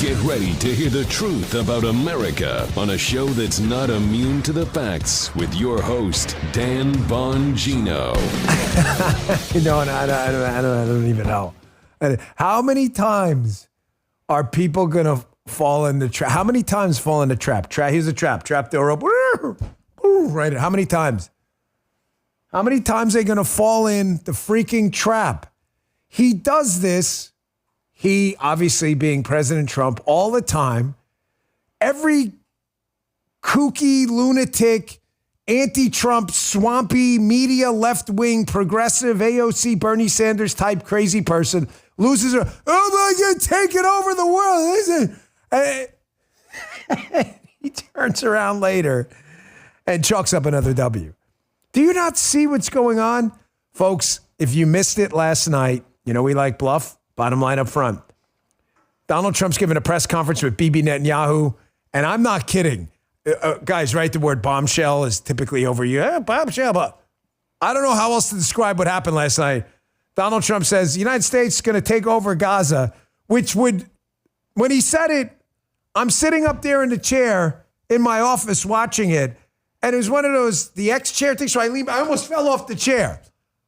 Get ready to hear the truth about America on a show that's not immune to the facts with your host, Dan Bongino. I don't even know. How many times are people going to fall in the trap? How many times fall in the trap? Here's a trap. Trap door open. Right. How many times? How many times are they going to fall in the freaking trap? He does this. He, obviously being President Trump, all the time. Every kooky, lunatic, anti-Trump, swampy, media, left-wing, progressive, AOC, Bernie Sanders type crazy person loses her. Oh my God, taking over the world. He turns around later and chalks up another W. Do you not see what's going on? Folks, if you missed it last night, you know we like bluff. Bottom line up front. Donald Trump's giving a press conference with Bibi Netanyahu, and I'm not kidding. Guys, right? The word bombshell is typically over you. Bombshell, but I don't know how else to describe what happened last night. Donald Trump says the United States is going to take over Gaza, which would, when he said it, I'm sitting up there in the chair in my office watching it, and it was one of those, the X chair things, so I almost fell off the chair.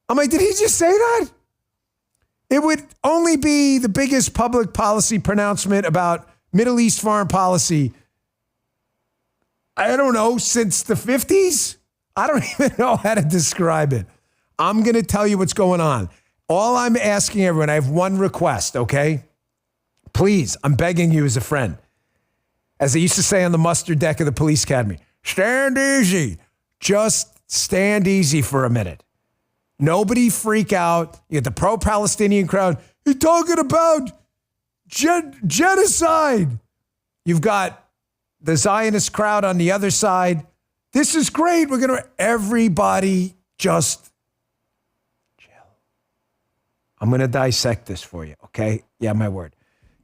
I'm like, did he just say that? It would only be the biggest public policy pronouncement about Middle East foreign policy, I don't know, since the 50s? I don't even know how to describe it. I'm going to tell you what's going on. All I'm asking everyone, I have one request, okay? Please, I'm begging you as a friend. As they used to say on the muster deck of the police academy, stand easy. Just stand easy for a minute. Nobody freak out. You get the pro-Palestinian crowd. You're talking about genocide. You've got the Zionist crowd on the other side. This is great. Everybody just chill. I'm going to dissect this for you, okay? Yeah, my word.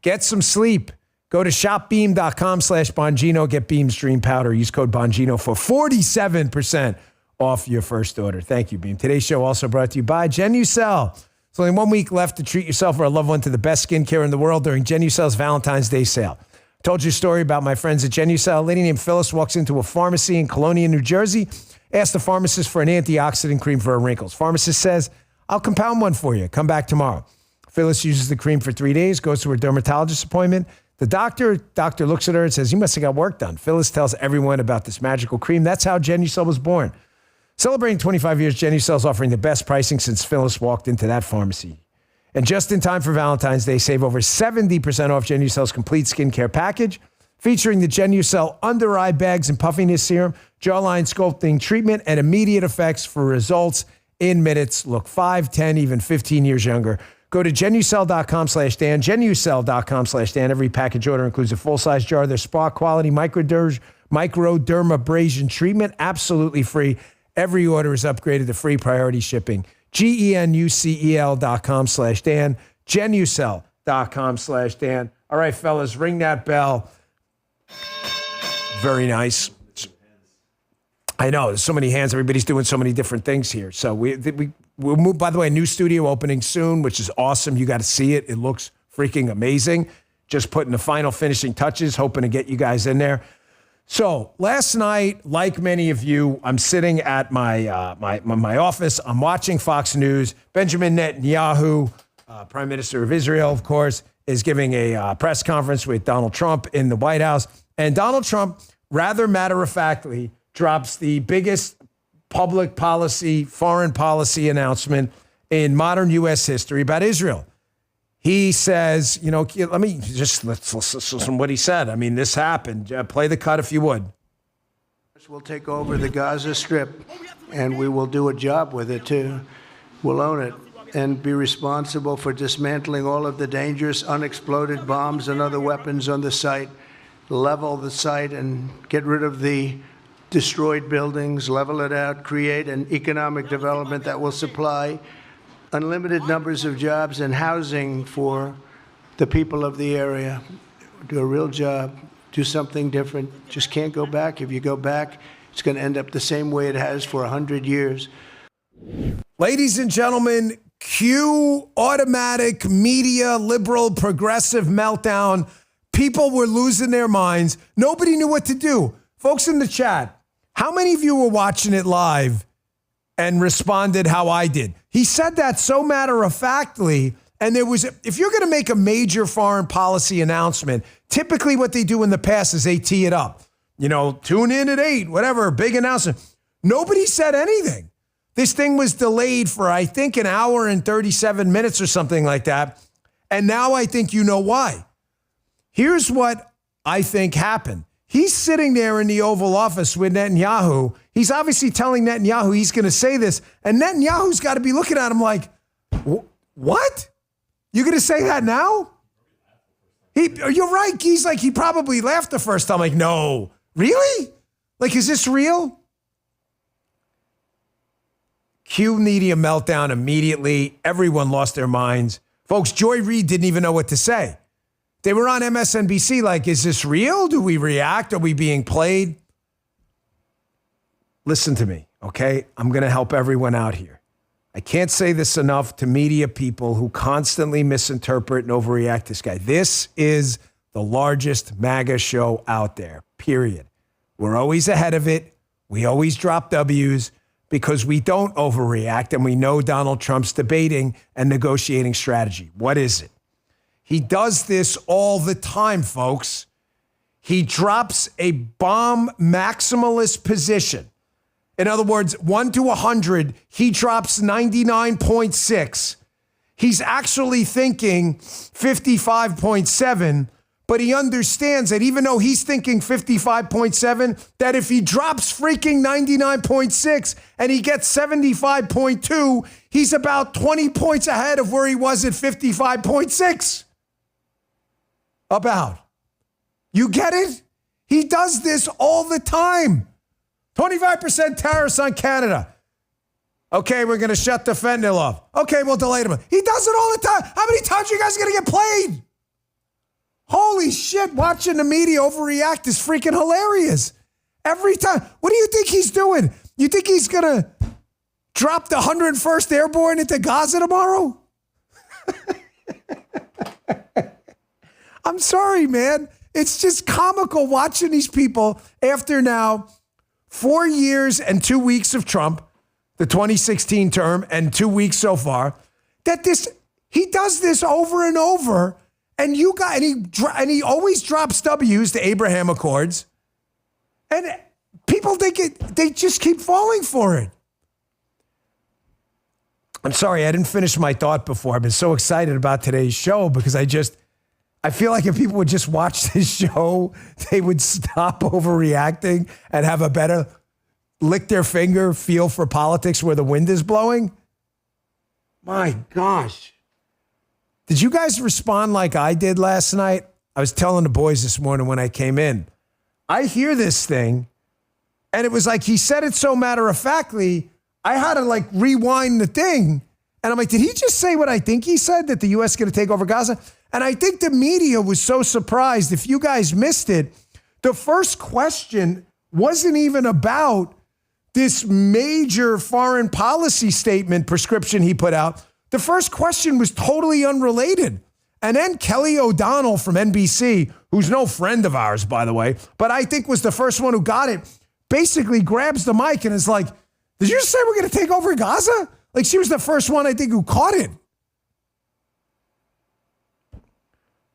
Get some sleep. Go to shopbeam.com/Bongino. Get Beam's Dream Powder. Use code Bongino for 47% off your first order. Thank you, Beam. Today's show also brought to you by Genucel. There's only 1 week left to treat yourself or a loved one to the best skincare in the world during Genucel's Valentine's Day sale. I told you a story about my friends at Genucel. A lady named Phyllis walks into a pharmacy in Colonia, New Jersey, asks the pharmacist for an antioxidant cream for her wrinkles. Pharmacist says, I'll compound one for you. Come back tomorrow. Phyllis uses the cream for 3 days, goes to her dermatologist appointment. The doctor looks at her and says, you must have got work done. Phyllis tells everyone about this magical cream. That's how Genucel was born. Celebrating 25 years, Genucel is offering the best pricing since Phyllis walked into that pharmacy. And just in time for Valentine's Day, save over 70% off Genucel's complete skincare package, featuring the Genucel under eye bags and puffiness serum, jawline sculpting treatment, and immediate effects for results in minutes. Look 5, 10, even 15 years younger. Go to Genucel.com/Dan, Genucel.com/Dan. Every package order includes a full-size jar of their spa quality microdermabrasion treatment, absolutely free. Every order is upgraded to free priority shipping. Genucel.com/Dan, Genucel.com/Dan. All right, fellas, ring that bell. Very nice. I know, there's so many hands. Everybody's doing so many different things here. So we'll move, by the way, a new studio opening soon, which is awesome. You got to see it. It looks freaking amazing. Just putting the final finishing touches, hoping to get you guys in there. So last night, like many of you, I'm sitting at my office. I'm watching Fox News. Benjamin Netanyahu, Prime Minister of Israel, of course, is giving a press conference with Donald Trump in the White House. And Donald Trump, rather matter-of-factly, drops the biggest public policy, foreign policy announcement in modern U.S. history about Israel. He says, let me just let's listen to what he said. I mean, this happened. Play the cut if you would. We'll take over the Gaza Strip, and we will do a job with it, too. We'll own it and be responsible for dismantling all of the dangerous unexploded bombs and other weapons on the site, level the site and get rid of the destroyed buildings, level it out, create an economic development that will supply unlimited numbers of jobs and housing for the people of the area. Do a real job, do something different. Just can't go back. If you go back, it's going to end up the same way it has for 100 years. Ladies and gentlemen, cue automatic media liberal progressive meltdown. People were losing their minds. Nobody knew what to do. Folks in the chat, how many of you were watching it live and responded how I did? He said that so matter-of-factly, and if you're going to make a major foreign policy announcement, typically what they do in the past is they tee it up. Tune in at 8, whatever, big announcement. Nobody said anything. This thing was delayed for, I think, an hour and 37 minutes or something like that. And now I think you know why. Here's what I think happened. He's sitting there in the Oval Office with Netanyahu. He's obviously telling Netanyahu he's going to say this. And Netanyahu's got to be looking at him like, what? You going to say that now? You're right. He's like, he probably laughed the first time. Like, no, really? Like, is this real? Cue media meltdown immediately. Everyone lost their minds. Folks, Joy Reid didn't even know what to say. They were on MSNBC like, is this real? Do we react? Are we being played? Listen to me, okay? I'm going to help everyone out here. I can't say this enough to media people who constantly misinterpret and overreact this guy. This is the largest MAGA show out there, period. We're always ahead of it. We always drop W's because we don't overreact, and we know Donald Trump's debating and negotiating strategy. What is it? He does this all the time, folks. He drops a bomb maximalist position. In other words, 1 to 100, he drops 99.6. He's actually thinking 55.7, but he understands that even though he's thinking 55.7, that if he drops freaking 99.6 and he gets 75.2, he's about 20 points ahead of where he was at 55.6. About. You get it? He does this all the time. 25% tariffs on Canada. Okay, we're going to shut the fentanyl off. Okay, we'll delay them. He does it all the time. How many times are you guys going to get played? Holy shit, watching the media overreact is freaking hilarious. Every time. What do you think he's doing? You think he's going to drop the 101st Airborne into Gaza tomorrow? I'm sorry, man. It's just comical watching these people after now 4 years and 2 weeks of Trump, the 2016 term, and 2 weeks so far, that he does this over and over, and he always drops W's to Abraham Accords, and people they just keep falling for it. I'm sorry, I didn't finish my thought before. I've been so excited about today's show because I feel like if people would just watch this show, they would stop overreacting and have a better lick their finger feel for politics where the wind is blowing. My gosh. Did you guys respond like I did last night? I was telling the boys this morning when I came in. I hear this thing, and it was like he said it so matter-of-factly, I had to rewind the thing. And I'm like, did he just say what I think he said, that the U.S. is going to take over Gaza? And I think the media was so surprised. If you guys missed it, the first question wasn't even about this major foreign policy statement prescription he put out. The first question was totally unrelated. And then Kelly O'Donnell from NBC, who's no friend of ours, by the way, but I think was the first one who got it, basically grabs the mic and is like, did you just say we're going to take over Gaza? Like, she was the first one, I think, who caught it.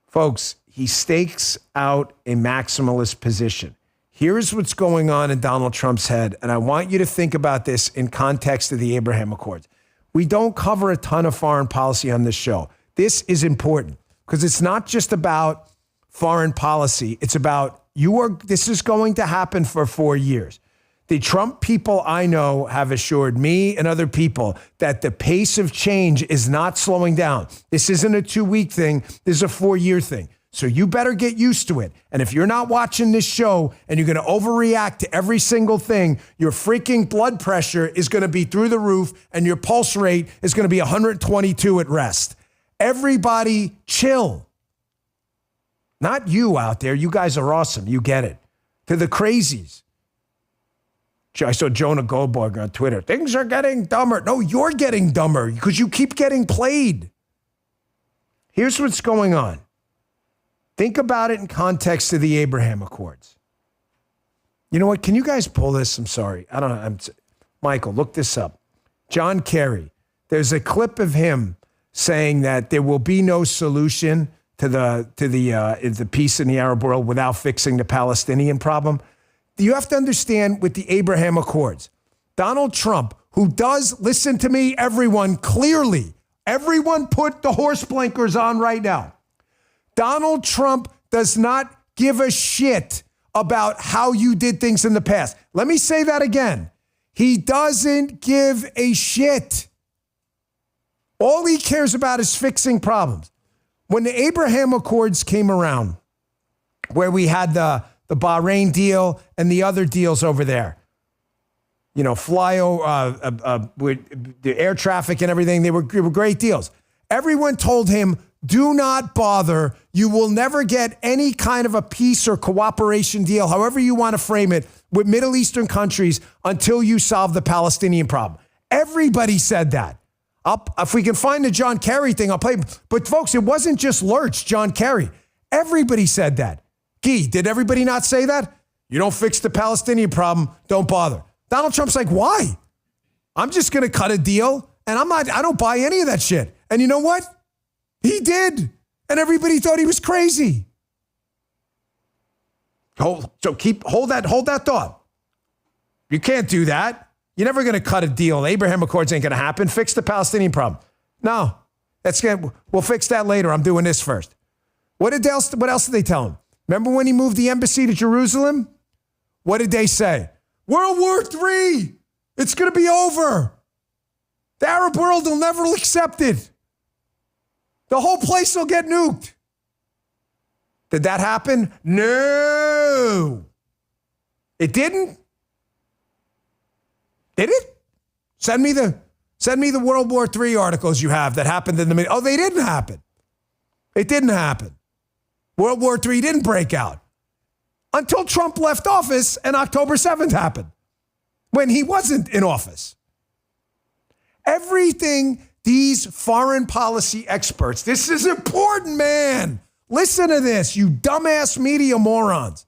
Folks, he stakes out a maximalist position. Here's what's going on in Donald Trump's head, and I want you to think about this in context of the Abraham Accords. We don't cover a ton of foreign policy on this show. This is important because it's not just about foreign policy. It's about this is going to happen for 4 years. The Trump people I know have assured me and other people that the pace of change is not slowing down. This isn't a 2-week thing. This is a 4-year thing. So you better get used to it. And if you're not watching this show and you're going to overreact to every single thing, your freaking blood pressure is going to be through the roof and your pulse rate is going to be 122 at rest. Everybody chill. Not you out there. You guys are awesome. You get it. To the crazies. I saw Jonah Goldberg on Twitter. Things are getting dumber. No, you're getting dumber because you keep getting played. Here's what's going on. Think about it in context of the Abraham Accords. You know what? Can you guys pull this? I'm sorry. I don't know. Michael, look this up. John Kerry. There's a clip of him saying that there will be no solution to the peace in the Arab world without fixing the Palestinian problem. You have to understand with the Abraham Accords, Donald Trump, who does, listen to me, everyone, clearly, everyone put the horse blinkers on right now. Donald Trump does not give a shit about how you did things in the past. Let me say that again. He doesn't give a shit. All he cares about is fixing problems. When the Abraham Accords came around, where we had the Bahrain deal and the other deals over there, you know, with the air traffic and everything, they were great deals. Everyone told him, do not bother. You will never get any kind of a peace or cooperation deal, however you want to frame it, with Middle Eastern countries until you solve the Palestinian problem. Everybody said that. If we can find the John Kerry thing, I'll play. But folks, it wasn't just Lurch, John Kerry. Everybody said that. Guy, did everybody not say that? You don't fix the Palestinian problem, don't bother. Donald Trump's like, why? I'm just going to cut a deal, and I don't buy any of that shit. And you know what? He did. And everybody thought he was crazy. Hold that thought. You can't do that. You're never going to cut a deal. Abraham Accords ain't going to happen. Fix the Palestinian problem. No, we'll fix that later. I'm doing this first. What else did they tell him? Remember when he moved the embassy to Jerusalem? What did they say? World War III. It's going to be over. The Arab world will never accept it. The whole place will get nuked. Did that happen? No. It didn't? Did it? Send me the World War III articles you have that happened in the middle. Oh, they didn't happen. It didn't happen. World War III didn't break out until Trump left office and October 7th happened when he wasn't in office. Everything these foreign policy experts, this is important, man. Listen to this, you dumbass media morons.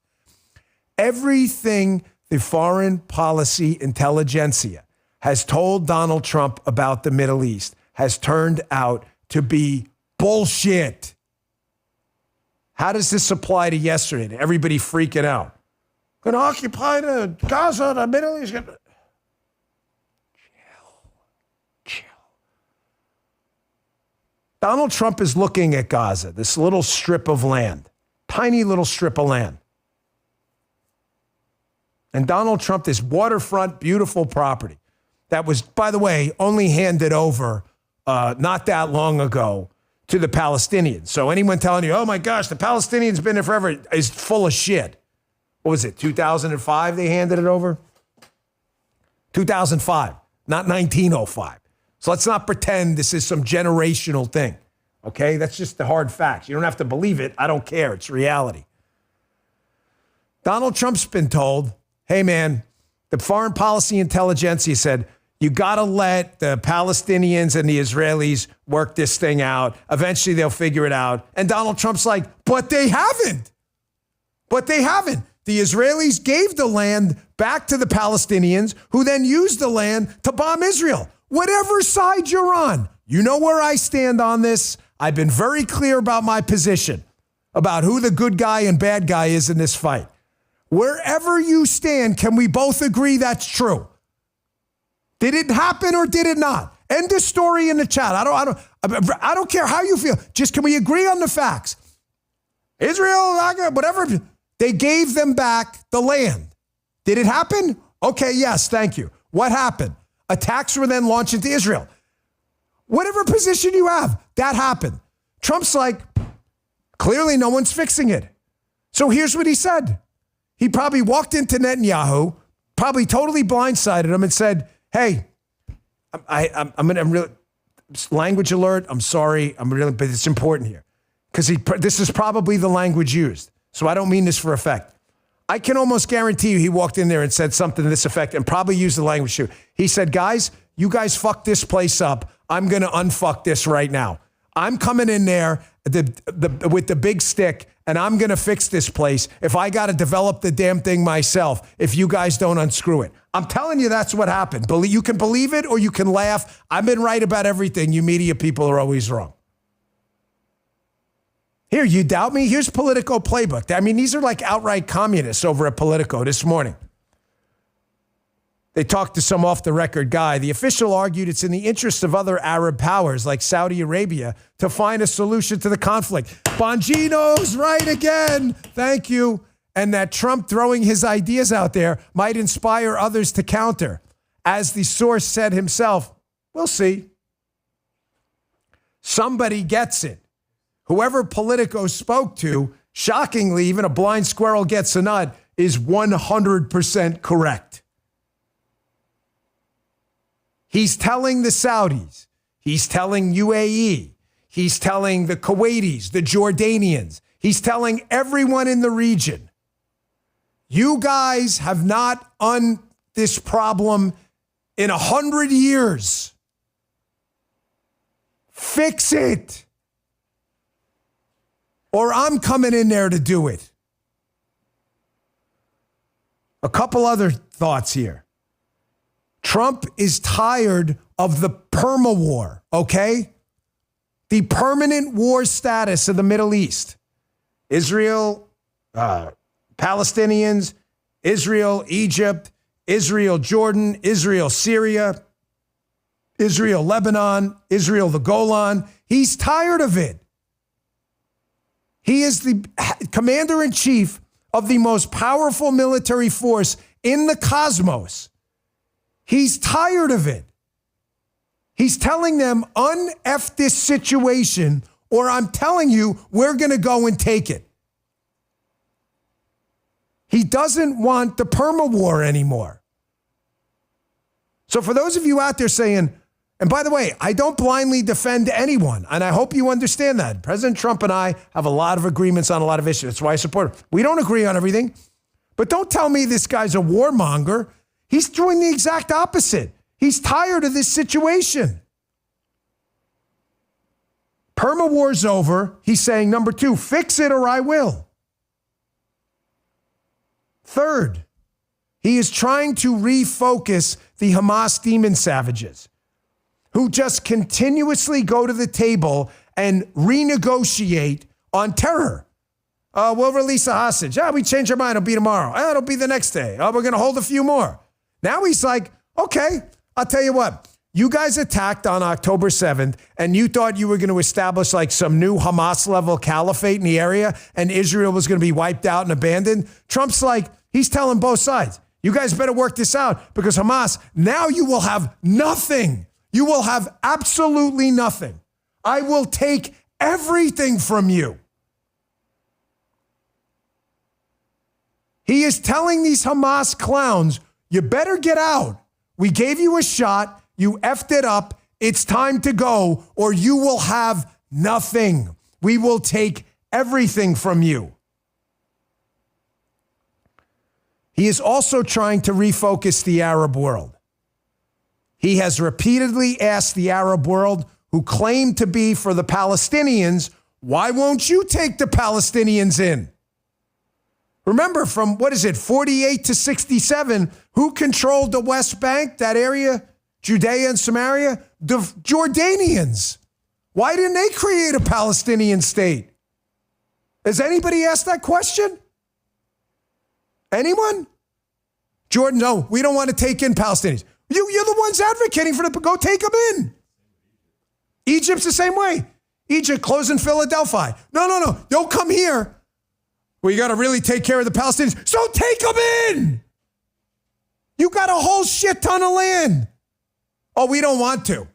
Everything the foreign policy intelligentsia has told Donald Trump about the Middle East has turned out to be bullshit. How does this apply to yesterday? To everybody freaking out. Going to occupy the Gaza, the Middle East. Chill. Donald Trump is looking at Gaza, this little strip of land, tiny little strip of land. And Donald Trump, this waterfront, beautiful property that was, by the way, only handed over not that long ago to the Palestinians. So anyone telling you, oh my gosh, the Palestinians been there forever is full of shit. What was it, 2005 they handed it over? 2005, not 1905. So let's not pretend this is some generational thing, okay? That's just the hard facts. You don't have to believe it. I don't care. It's reality. Donald Trump's been told, hey, man, the foreign policy intelligentsia said, you got to let the Palestinians and the Israelis work this thing out. Eventually, they'll figure it out. And Donald Trump's like, but they haven't. The Israelis gave the land back to the Palestinians, who then used the land to bomb Israel. Whatever side you're on, you know where I stand on this. I've been very clear about my position about who the good guy and bad guy is in this fight. Wherever you stand, can we both agree that's true? Did it happen or did it not? End of story in the chat. I don't care how you feel. Just can we agree on the facts? Israel, whatever. They gave them back the land. Did it happen? Okay, yes, thank you. What happened? Attacks were then launched into Israel. Whatever position you have, that happened. Trump's like, clearly no one's fixing it. So here's what he said. He probably walked into Netanyahu, probably totally blindsided him and said, hey, I'm really, language alert, I'm sorry, but it's important here. Because this is probably the language used. So I don't mean this for effect. I can almost guarantee you he walked in there and said something to this effect and probably used the language too. He said, guys, you guys fucked this place up. I'm going to unfuck this right now. I'm coming in there with the big stick, and I'm going to fix this place if I got to develop the damn thing myself, if you guys don't unscrew it. I'm telling you, that's what happened. You can believe it or you can laugh. I've been right about everything. You media people are always wrong. Here, you doubt me? Here's Politico playbook. I mean, these are like outright communists over at Politico this morning. They talked to some off-the-record guy. The official argued it's in the interest of other Arab powers like Saudi Arabia to find a solution to the conflict. Bongino's right again. Thank you. And that Trump throwing his ideas out there might inspire others to counter. As the source said himself, we'll see. Somebody gets it. Whoever Politico spoke to, shockingly, even a blind squirrel gets a nut, is 100% correct. He's telling the Saudis, he's telling UAE, he's telling the Kuwaitis, the Jordanians, he's telling everyone in the region, you guys have not this problem in 100 years. Fix it. Or I'm coming in there to do it. A couple other thoughts here. Trump is tired of the perma-war, okay? The permanent war status of the Middle East. Israel, Palestinians, Israel, Egypt, Israel, Jordan, Israel, Syria, Israel, Lebanon, Israel, the Golan. He's tired of it. He is the commander-in-chief of the most powerful military force in the cosmos. He's tired of it. He's telling them, un-F this situation, or I'm telling you, we're going to go and take it. He doesn't want the perma war anymore. So for those of you out there saying, and by the way, I don't blindly defend anyone, and I hope you understand that. President Trump and I have a lot of agreements on a lot of issues. That's why I support him. We don't agree on everything, but don't tell me this guy's a warmonger. He's doing the exact opposite. He's tired of this situation. Perma war's over. He's saying, number two, fix it or I will. Third, he is trying to refocus the Hamas demon savages who just continuously go to the table and renegotiate on terror. We'll release a hostage. We change our mind. It'll be tomorrow. It'll be the next day. We're going to hold a few more. Now he's like, okay, I'll tell you what. You guys attacked on October 7th, and you thought you were going to establish like some new Hamas-level caliphate in the area, and Israel was going to be wiped out and abandoned. Trump's like, he's telling both sides, you guys better work this out because Hamas, now you will have nothing. You will have absolutely nothing. I will take everything from you. He is telling these Hamas clowns, you better get out. We gave you a shot. You effed it up. It's time to go, or you will have nothing. We will take everything from you. He is also trying to refocus the Arab world. He has repeatedly asked the Arab world, who claim to be for the Palestinians, why won't you take the Palestinians in? Remember, from, 48 to 67, who controlled the West Bank, that area, Judea and Samaria? The Jordanians. Why didn't they create a Palestinian state? Has anybody asked that question? Anyone? Jordan, no, we don't want to take in Palestinians. You're the ones advocating for them. Go take them in. Egypt's the same way. Egypt closing Philadelphia. No. Don't come here. Well, you got to really take care of the Palestinians. So take them in. You got a whole shit ton of land. Oh, we don't want to.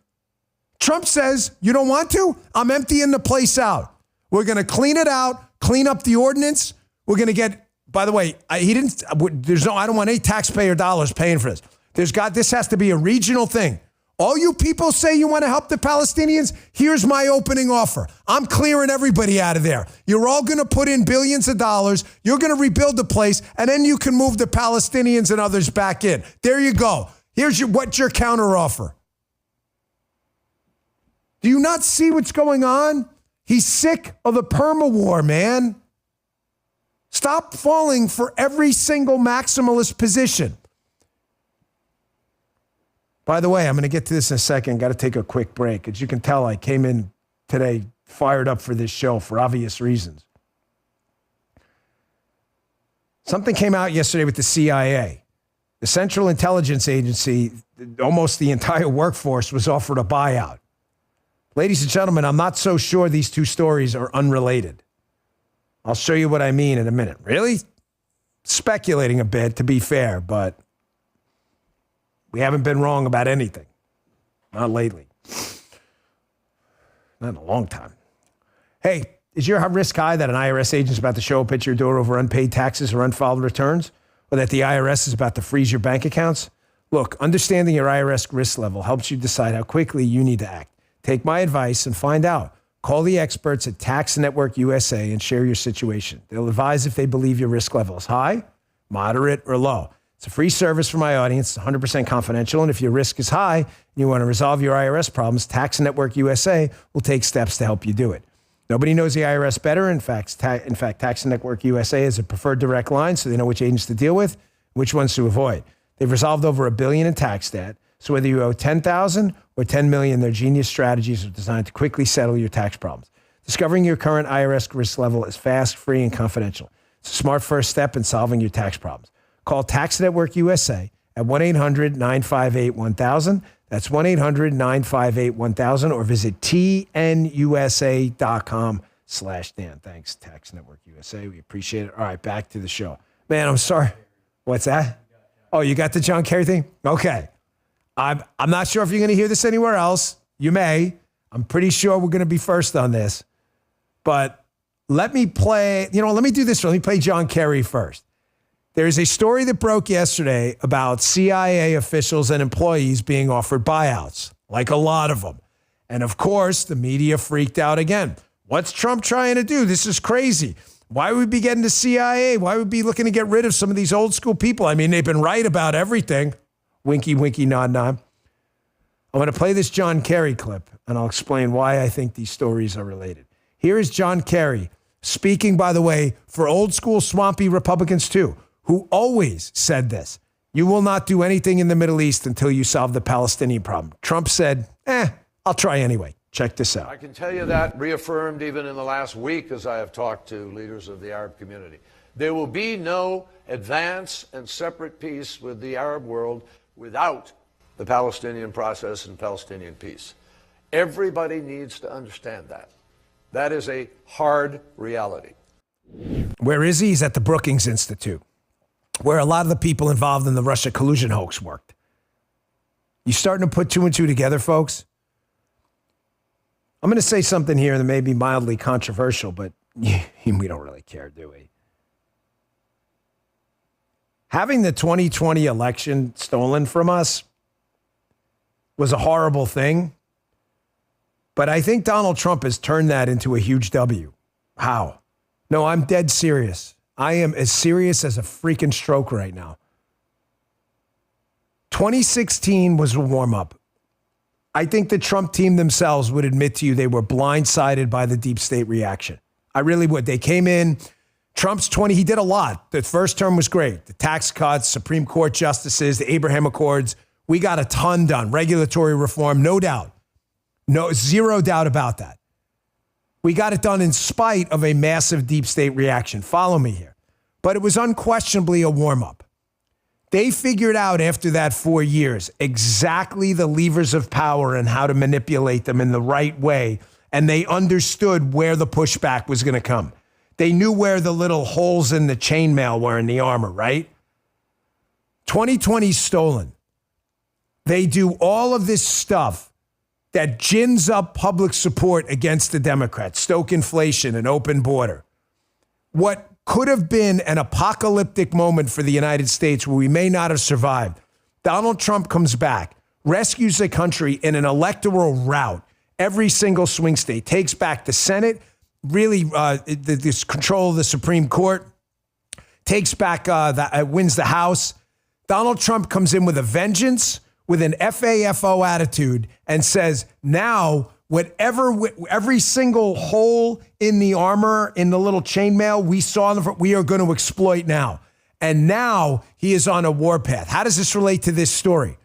Trump says, you don't want to? I'm emptying the place out. We're going to clean it out, clean up the ordinance. We're going to get, by the way, I don't want any taxpayer dollars paying for this. This has to be a regional thing. All you people say you want to help the Palestinians, here's my opening offer. I'm clearing everybody out of there. You're all going to put in billions of dollars. You're going to rebuild the place, and then you can move the Palestinians and others back in. There you go. What's your counteroffer? Do you not see what's going on? He's sick of the perma war, man. Stop falling for every single maximalist position. By the way, I'm going to get to this in a second. Got to take a quick break. As you can tell, I came in today fired up for this show for obvious reasons. Something came out yesterday with the CIA. The Central Intelligence Agency, almost the entire workforce was offered a buyout. Ladies and gentlemen, I'm not so sure these two stories are unrelated. I'll show you what I mean in a minute. Really? Speculating a bit, to be fair, but we haven't been wrong about anything. Not lately. Not in a long time. Hey, is your risk high that an IRS agent is about to show up at your door over unpaid taxes or unfiled returns? Or that the IRS is about to freeze your bank accounts? Look, understanding your IRS risk level helps you decide how quickly you need to act. Take my advice and find out. Call the experts at Tax Network USA and share your situation. They'll advise if they believe your risk level is high, moderate, or low. It's a free service for my audience. It's 100% confidential. And if your risk is high and you want to resolve your IRS problems, Tax Network USA will take steps to help you do it. Nobody knows the IRS better. In fact, Tax Network USA is a preferred direct line, so they know which agents to deal with, which ones to avoid. They've resolved over $1 billion in tax debt. So whether you owe $10,000 or $10 million, their genius strategies are designed to quickly settle your tax problems. Discovering your current IRS risk level is fast, free, and confidential. It's a smart first step in solving your tax problems. Call Tax Network USA at 1-800-958-1000. That's 1-800-958-1000 or visit tnusa.com/Dan. Thanks, Tax Network USA. We appreciate it. All right, back to the show. Man, I'm sorry. What's that? Oh, you got the John Kerry thing? Okay. I'm not sure if you're going to hear this anywhere else. You may. I'm pretty sure we're going to be first on this. But let me play, let me do this. Let me play John Kerry first. There's a story that broke yesterday about CIA officials and employees being offered buyouts, like a lot of them. And of course, the media freaked out again. What's Trump trying to do? This is crazy. Why would we be getting the CIA? Why would we be looking to get rid of some of these old school people? I mean, they've been right about everything. Winky, winky, nod, nod. I'm going to play this John Kerry clip, and I'll explain why I think these stories are related. Here is John Kerry speaking, by the way, for old school swampy Republicans too, who always said this: you will not do anything in the Middle East until you solve the Palestinian problem. Trump said, I'll try anyway. Check this out. I can tell you that, reaffirmed even in the last week as I have talked to leaders of the Arab community. There will be no advance and separate peace with the Arab world without the Palestinian process and Palestinian peace. Everybody needs to understand that. That is a hard reality. Where is he? He's at the Brookings Institute, where a lot of the people involved in the Russia collusion hoax worked. You starting to put two and two together, folks? I'm going to say something here that may be mildly controversial, but we don't really care, do we? Having the 2020 election stolen from us was a horrible thing, but I think Donald Trump has turned that into a huge W. How? No, I'm dead serious. I am as serious as a freaking stroke right now. 2016 was a warm-up. I think the Trump team themselves would admit to you they were blindsided by the deep state reaction. I really would. They came in, Trump's 20, he did a lot. The first term was great. The tax cuts, Supreme Court justices, the Abraham Accords. We got a ton done. Regulatory reform, no doubt. No, zero doubt about that. We got it done in spite of a massive deep state reaction. Follow me here. But it was unquestionably a warm-up. They figured out after that 4 years exactly the levers of power and how to manipulate them in the right way. And they understood where the pushback was going to come. They knew where the little holes in the chainmail were in the armor, right? 2020 stolen. They do all of this stuff that gins up public support against the Democrats, stoke inflation, an open border. What could have been an apocalyptic moment for the United States where we may not have survived. Donald Trump comes back, rescues the country in an electoral rout. Every single swing state, takes back the Senate, really this control of the Supreme Court, takes back, wins the House. Donald Trump comes in with a vengeance, with an FAFO attitude, and says, now every single hole in the armor, in the little chainmail we saw in the front, we are going to exploit now. And now he is on a warpath. How does this relate to this story?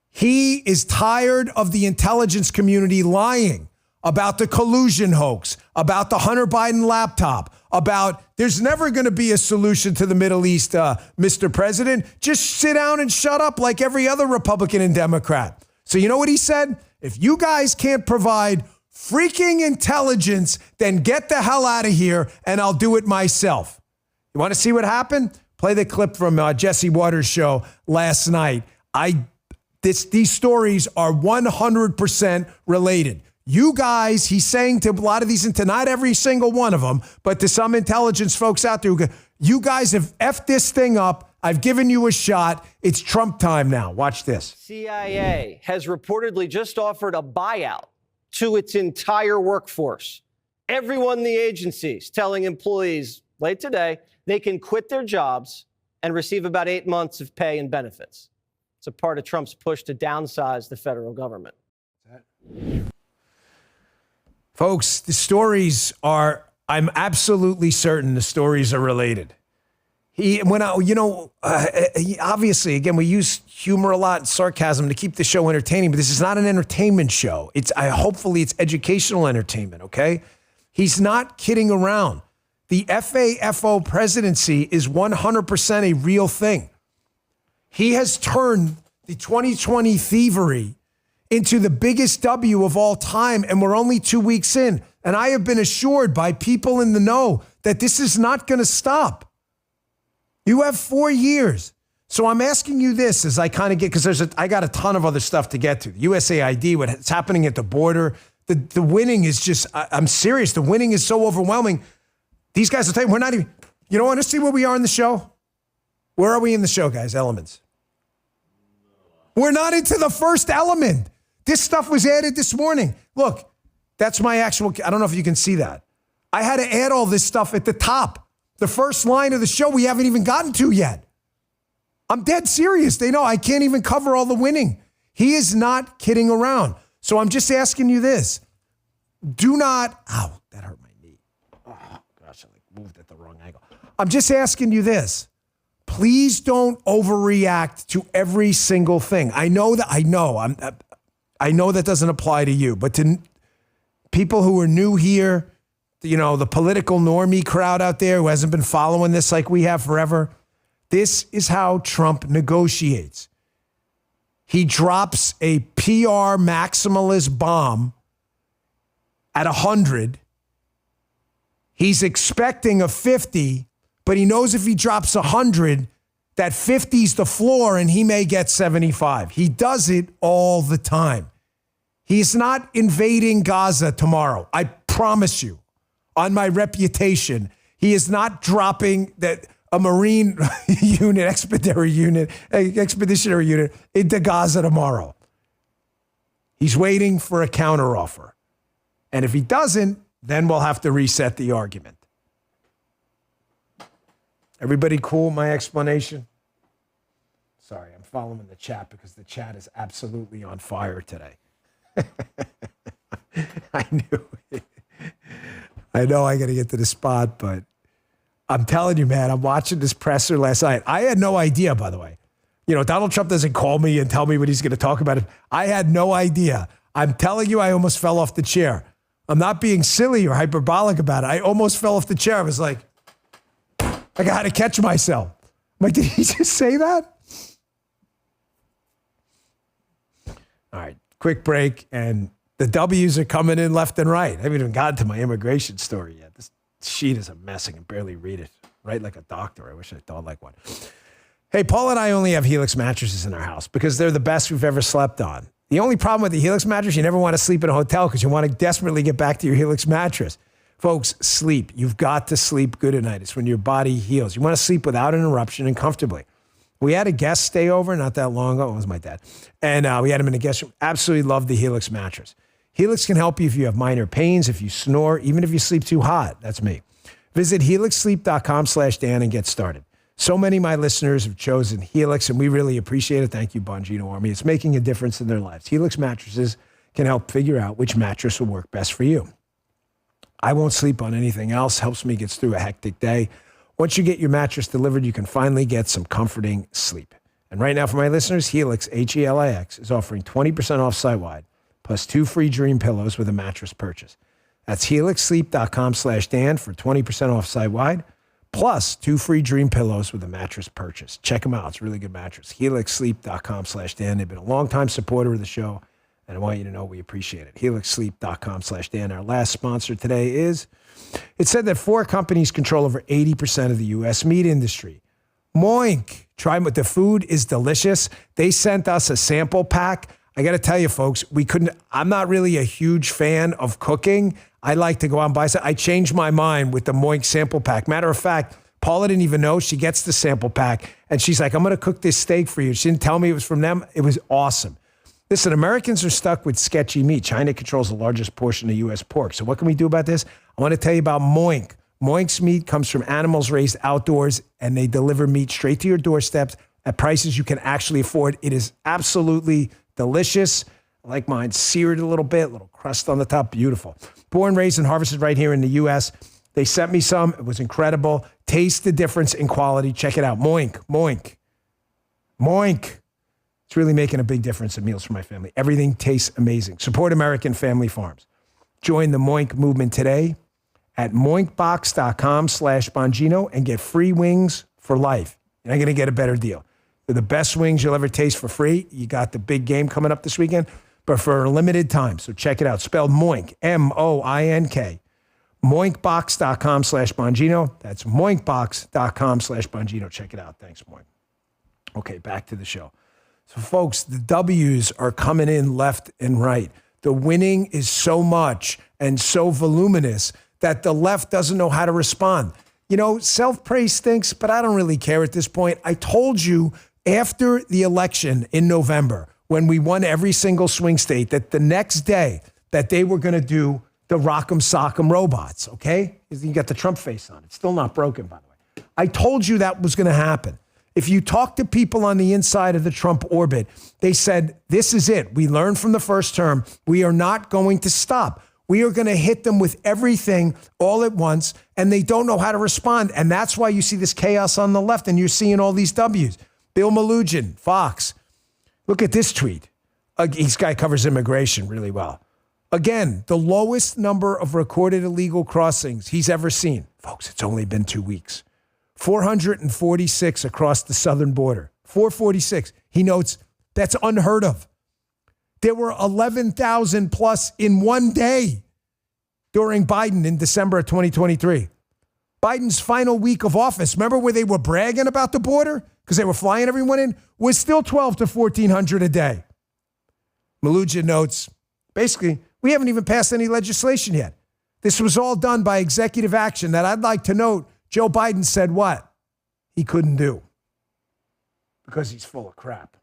He is tired of the intelligence community lying about the collusion hoax, about the Hunter Biden laptop, about there's never going to be a solution to the Middle East, Mr. President. Just sit down and shut up like every other Republican and Democrat. So you know what he said? If you guys can't provide freaking intelligence, then get the hell out of here and I'll do it myself. You want to see what happened? Play the clip from Jesse Waters' show last night. These stories are 100% related. You guys, he's saying to a lot of these, and to not every single one of them, but to some intelligence folks out there, who go, you guys have effed this thing up. I've given you a shot. It's Trump time now. Watch this. CIA has reportedly just offered a buyout to its entire workforce. Everyone in the agencies telling employees late today they can quit their jobs and receive about 8 months of pay and benefits. It's a part of Trump's push to downsize the federal government. Folks, the stories are, I'm absolutely certain the stories are related. Obviously, again, we use humor a lot and sarcasm to keep the show entertaining, but this is not an entertainment show. Hopefully it's educational entertainment, okay? He's not kidding around. The FAFO presidency is 100% a real thing. He has turned the 2020 thievery into the biggest W of all time, and we're only 2 weeks in. And I have been assured by people in the know that this is not going to stop. You have 4 years. So I'm asking you this as I kind of get, because I got a ton of other stuff to get to. The USAID, what's happening at the border, the winning is just, I'm serious. The winning is so overwhelming. These guys will tell you, we're not even, you don't want to see where we are in the show? Where are we in the show, guys? Elements. We're not into the first element. This stuff was added this morning. Look, that's my actual, I don't know if you can see that. I had to add all this stuff at the top. The first line of the show we haven't even gotten to yet. I'm dead serious. They know I can't even cover all the winning. He is not kidding around. So I'm just asking you this. Do not, ow, that hurt my knee. Oh, gosh, I moved at the wrong angle. I'm just asking you this. Please don't overreact to every single thing. I know that doesn't apply to you, but to people who are new here, the political normie crowd out there who hasn't been following this like we have forever, this is how Trump negotiates. He drops a PR maximalist bomb at 100. He's expecting a 50, but he knows if he drops 100, that 50's the floor and he may get 75. He does it all the time. He's not invading Gaza tomorrow. I promise you, on my reputation, he is not dropping a Marine unit, expeditionary unit into Gaza tomorrow. He's waiting for a counteroffer. And if he doesn't, then we'll have to reset the argument. Everybody cool with my explanation? Sorry, I'm following the chat because the chat is absolutely on fire today. I knew it. I know I got to get to the spot, but I'm telling you, man, I'm watching this presser last night. I had no idea, by the way. Donald Trump doesn't call me and tell me what he's going to talk about. I had no idea. I'm telling you, I almost fell off the chair. I'm not being silly or hyperbolic about it. I almost fell off the chair. I was like I got to catch myself. I'm like, did he just say that? All right, quick break, and the W's are coming in left and right. I haven't even gotten to my immigration story yet. This sheet is a mess. I can barely read it. Write like a doctor. I wish I thought like one. Hey, Paul and I only have Helix mattresses in our house because they're the best we've ever slept on. The only problem with the Helix mattress, you never want to sleep in a hotel because you want to desperately get back to your Helix mattress. Folks, sleep. You've got to sleep good at night. It's when your body heals. You want to sleep without interruption and comfortably. We had a guest stay over not that long ago. It was my dad. And we had him in the guest room. Absolutely loved the Helix mattress. Helix can help you if you have minor pains, if you snore, even if you sleep too hot. That's me. Visit helixsleep.com/Dan and get started. So many of my listeners have chosen Helix, and we really appreciate it. Thank you, Bongino Army. It's making a difference in their lives. Helix mattresses can help figure out which mattress will work best for you. I won't sleep on anything else. Helps me get through a hectic day. Once you get your mattress delivered, you can finally get some comforting sleep. And right now for my listeners, Helix, Helix, is offering 20% off site-wide, plus 2 free Dream pillows with a mattress purchase. That's helixsleep.com/Dan for 20% off site-wide, plus 2 free Dream pillows with a mattress purchase. Check them out. It's a really good mattress. helixsleep.com/Dan. They've been a long-time supporter of the show, and I want you to know we appreciate it. helixsleep.com/Dan. Our last sponsor today is, it said that 4 companies control over 80% of the U.S. meat industry. Moink. Try them. The food is delicious. They sent us a sample pack. I got to tell you, folks, I'm not really a huge fan of cooking. I like to go out and buy something. I changed my mind with the Moink sample pack. Matter of fact, Paula didn't even know. She gets the sample pack, and she's like, I'm going to cook this steak for you. She didn't tell me it was from them. It was awesome. Listen, Americans are stuck with sketchy meat. China controls the largest portion of U.S. pork. So what can we do about this? I want to tell you about Moink. Moink's meat comes from animals raised outdoors, and they deliver meat straight to your doorsteps at prices you can actually afford. It is absolutely delicious. I like mine seared a little bit, little crust on the top. Beautiful. Born, raised, and harvested right here in the U.S. They sent me some. It was incredible. Taste the difference in quality. Check it out. Moink, Moink, Moink. It's really making a big difference in meals for my family. Everything tastes amazing. Support American family farms. Join the Moink movement today at moinkbox.com/Bongino and get free wings for life. You're not going to get a better deal. They're the best wings you'll ever taste for free. You got the big game coming up this weekend, but for a limited time. So check it out. Spelled Moink, Moink. Moinkbox.com/Bongino. That's moinkbox.com/Bongino. Check it out. Thanks, Moink. Okay, back to the show. So, folks, the W's are coming in left and right. The winning is so much and so voluminous that the left doesn't know how to respond. You know, self-praise stinks, but I don't really care at this point. I told you after the election in November, when we won every single swing state, that the next day that they were going to do the Rock'em Sock'em robots, okay? You got the Trump face on. It's still not broken, by the way. I told you that was going to happen. If you talk to people on the inside of the Trump orbit, they said, this is it. We learned from the first term. We are not going to stop. We are going to hit them with everything all at once, and they don't know how to respond. And that's why you see this chaos on the left, and you're seeing all these W's. Bill Malugin, Fox. Look at this tweet. This guy covers immigration really well. Again, the lowest number of recorded illegal crossings he's ever seen. Folks, it's only been 2 weeks. 446 across the southern border. 446. He notes that's unheard of. There were 11,000 plus in one day during Biden in December of 2023. Biden's final week of office, remember where they were bragging about the border because they were flying everyone in, was still 12 to 1,400 a day. Malugin notes, basically, we haven't even passed any legislation yet. This was all done by executive action that I'd like to note Joe Biden said what? He couldn't do because he's full of crap.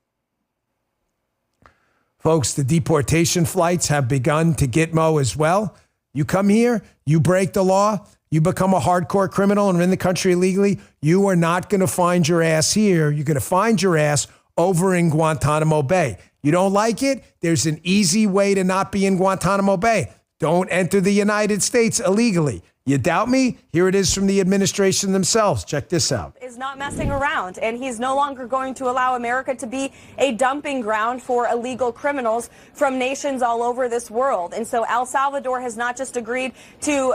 Folks, the deportation flights have begun to Gitmo as well. You come here, you break the law, you become a hardcore criminal and are in the country illegally, you are not going to find your ass here. You're going to find your ass over in Guantanamo Bay. You don't like it? There's an easy way to not be in Guantanamo Bay. Don't enter the United States illegally. You doubt me? Here it is from the administration themselves. Check this out. Is not messing around, and he's no longer going to allow America to be a dumping ground for illegal criminals from nations all over this world. And so El Salvador has not just agreed to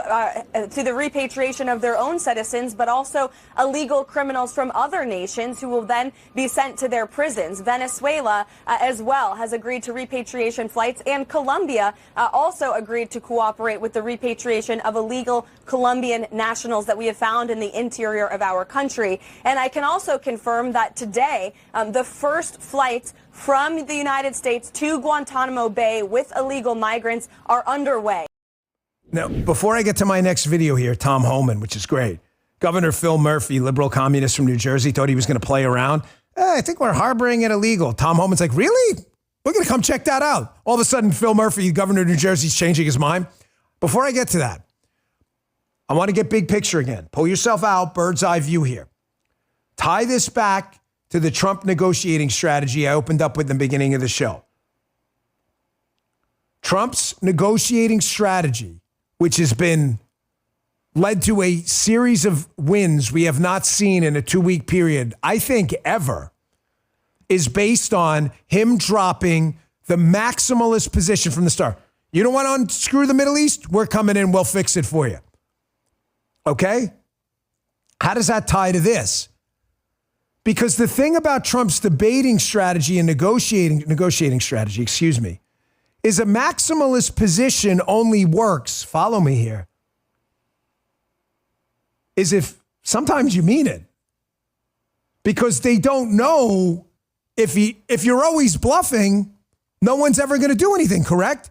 the repatriation of their own citizens, but also illegal criminals from other nations who will then be sent to their prisons. Venezuela as well has agreed to repatriation flights, and Colombia also agreed to cooperate with the repatriation of illegal Colombian nationals that we have found in the interior of our country. And I can also confirm that today, the first flights from the United States to Guantanamo Bay with illegal migrants are underway. Now, before I get to my next video here, Tom Homan, which is great. Governor Phil Murphy, liberal communist from New Jersey, thought he was going to play around. I think we're harboring it illegal. Tom Homan's like, really? We're going to come check that out. All of a sudden, Phil Murphy, governor of New Jersey, is changing his mind. Before I get to that, I want to get big picture again. Pull yourself out, bird's eye view here. Tie this back to the Trump negotiating strategy I opened up with in the beginning of the show. Trump's negotiating strategy, which has been led to a series of wins we have not seen in a 2-week period, I think ever, is based on him dropping the maximalist position from the start. You don't want to unscrew the Middle East? We're coming in. We'll fix it for you. Okay? How does that tie to this? Because the thing about Trump's debating strategy and negotiating strategy, is a maximalist position only works, follow me here, is if sometimes you mean it. Because they don't know if you're always bluffing, no one's ever going to do anything, correct?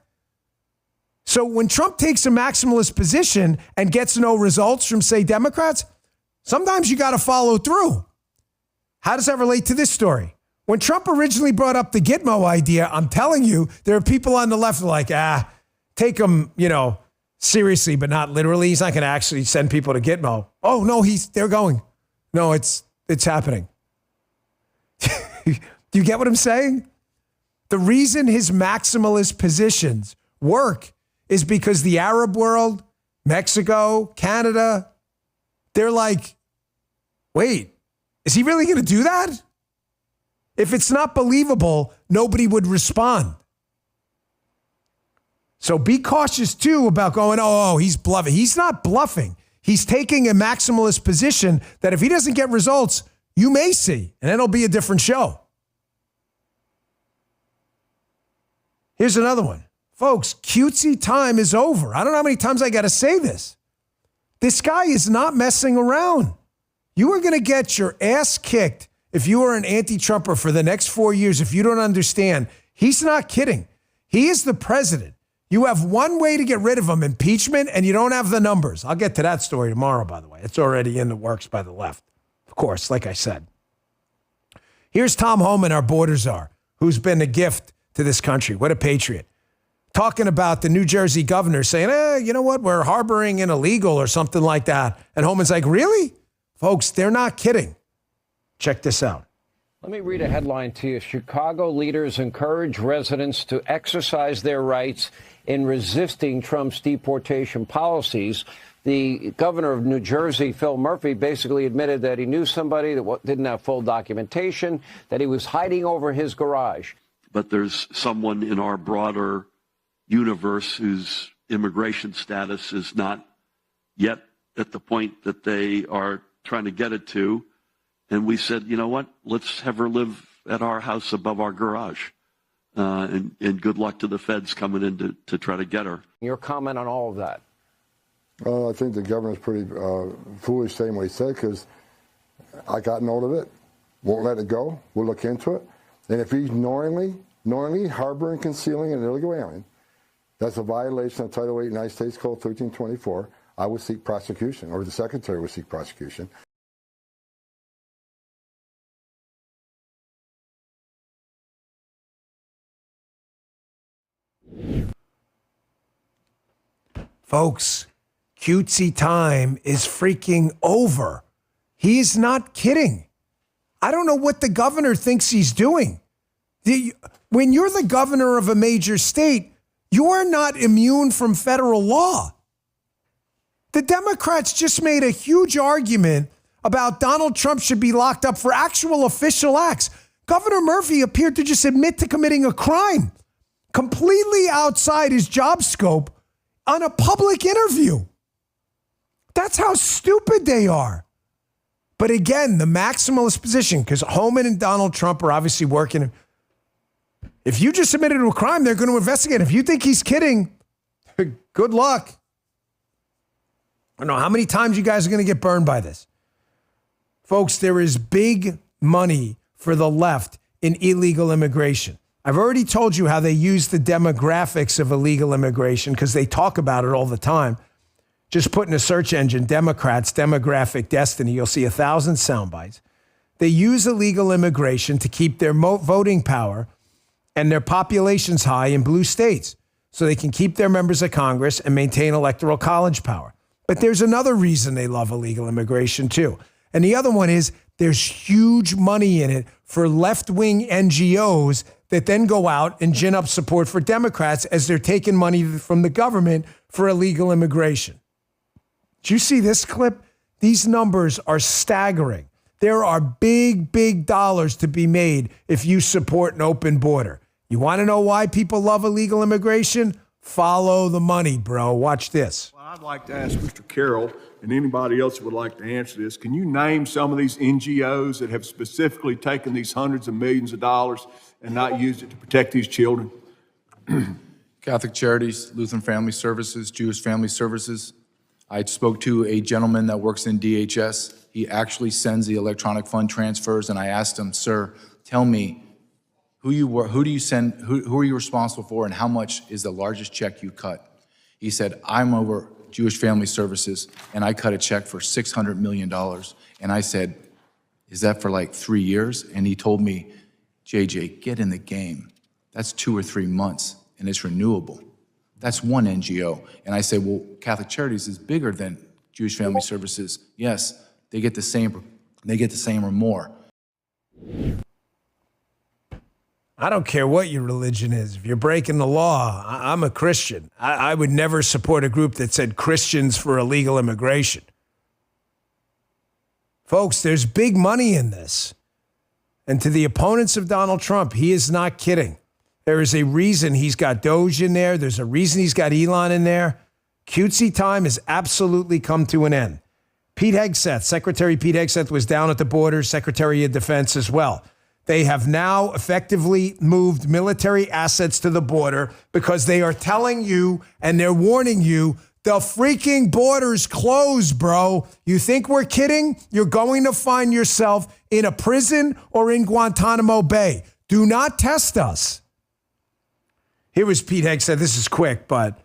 So when Trump takes a maximalist position and gets no results from, say, Democrats, sometimes you got to follow through. How does that relate to this story? When Trump originally brought up the Gitmo idea, I'm telling you, there are people on the left who are like, take him, seriously, but not literally. He's not going to actually send people to Gitmo. Oh, no, they're going. No, it's happening. Do you get what I'm saying? The reason his maximalist positions work is because the Arab world, Mexico, Canada, they're like, wait, is he really going to do that? If it's not believable, nobody would respond. So be cautious, too, about going, he's bluffing. He's not bluffing. He's taking a maximalist position that if he doesn't get results, you may see, and it'll be a different show. Here's another one. Folks, cutesy time is over. I don't know how many times I got to say this. This guy is not messing around. You are going to get your ass kicked if you are an anti-Trumper for the next 4 years, if you don't understand. He's not kidding. He is the president. You have one way to get rid of him, impeachment, and you don't have the numbers. I'll get to that story tomorrow, by the way. It's already in the works by the left. Of course, like I said. Here's Tom Homan, our border czar, who's been a gift to this country. What a patriot. Talking about the New Jersey governor saying, you know what, we're harboring an illegal or something like that. And Homan's like, really? Folks, they're not kidding. Check this out. Let me read a headline to you. Chicago leaders encourage residents to exercise their rights in resisting Trump's deportation policies. The governor of New Jersey, Phil Murphy, basically admitted that he knew somebody that didn't have full documentation, that he was hiding over his garage. But there's someone in our broader universe whose immigration status is not yet at the point that they are trying to get it to. And we said, you know what, let's have her live at our house above our garage. And good luck to the feds coming in to try to get her. Your comment on all of that? I think the governor's pretty foolish saying what he said, because I got note of it. Won't let it go. We'll look into it. And if he's knowingly harboring, concealing an illegal alien, that's a violation of Title 8 United States Code 1324. I would seek prosecution, or the secretary would seek prosecution. Folks, cutesy time is freaking over. He is not kidding. I don't know what the governor thinks he's doing. When you're the governor of a major state, you're not immune from federal law. The Democrats just made a huge argument about Donald Trump should be locked up for actual official acts. Governor Murphy appeared to just admit to committing a crime completely outside his job scope on a public interview. That's how stupid they are. But again, the maximalist position, because Homan and Donald Trump are obviously working. If you just admitted to a crime, they're going to investigate. If you think he's kidding, good luck. I don't know how many times you guys are going to get burned by this. Folks, there is big money for the left in illegal immigration. I've already told you how they use the demographics of illegal immigration because they talk about it all the time. Just put in a search engine, Democrats, demographic destiny. You'll see 1,000 sound bites. They use illegal immigration to keep their voting power and their populations high in blue states so they can keep their members of Congress and maintain electoral college power. But there's another reason they love illegal immigration too. And the other one is there's huge money in it for left-wing NGOs that then go out and gin up support for Democrats as they're taking money from the government for illegal immigration. Did you see this clip? These numbers are staggering. There are big, big dollars to be made if you support an open border. You want to know why people love illegal immigration? Follow the money, bro. Watch this. Well, I'd like to ask Mr. Carroll and anybody else who would like to answer this, can you name some of these NGOs that have specifically taken these hundreds of millions of dollars and not used it to protect these children? Catholic Charities, Lutheran Family Services, Jewish Family Services. I spoke to a gentleman that works in DHS. He actually sends the electronic fund transfers, and I asked him, sir, tell me who do you send, who are you responsible for, and how much is the largest check you cut? He said, I'm over Jewish Family Services, and I cut a check for $600 million. And I said, is that for like 3 years? And he told me, JJ, get in the game. That's 2 or 3 months, and it's renewable. That's one NGO. And I said, well, Catholic Charities is bigger than Jewish Family Services. Yes, they get the same or more. I don't care what your religion is. If you're breaking the law, I'm a Christian. I would never support a group that said Christians for illegal immigration. Folks, there's big money in this. And to the opponents of Donald Trump, he is not kidding. There is a reason he's got Doge in there. There's a reason he's got Elon in there. Cutesy time has absolutely come to an end. Pete Hegseth, Secretary Pete Hegseth was down at the border, Secretary of Defense as well. They have now effectively moved military assets to the border because they are telling you and they're warning you, the freaking border's closed, bro. You think we're kidding? You're going to find yourself in a prison or in Guantanamo Bay. Do not test us. Here was Pete Hegseth. This is quick, but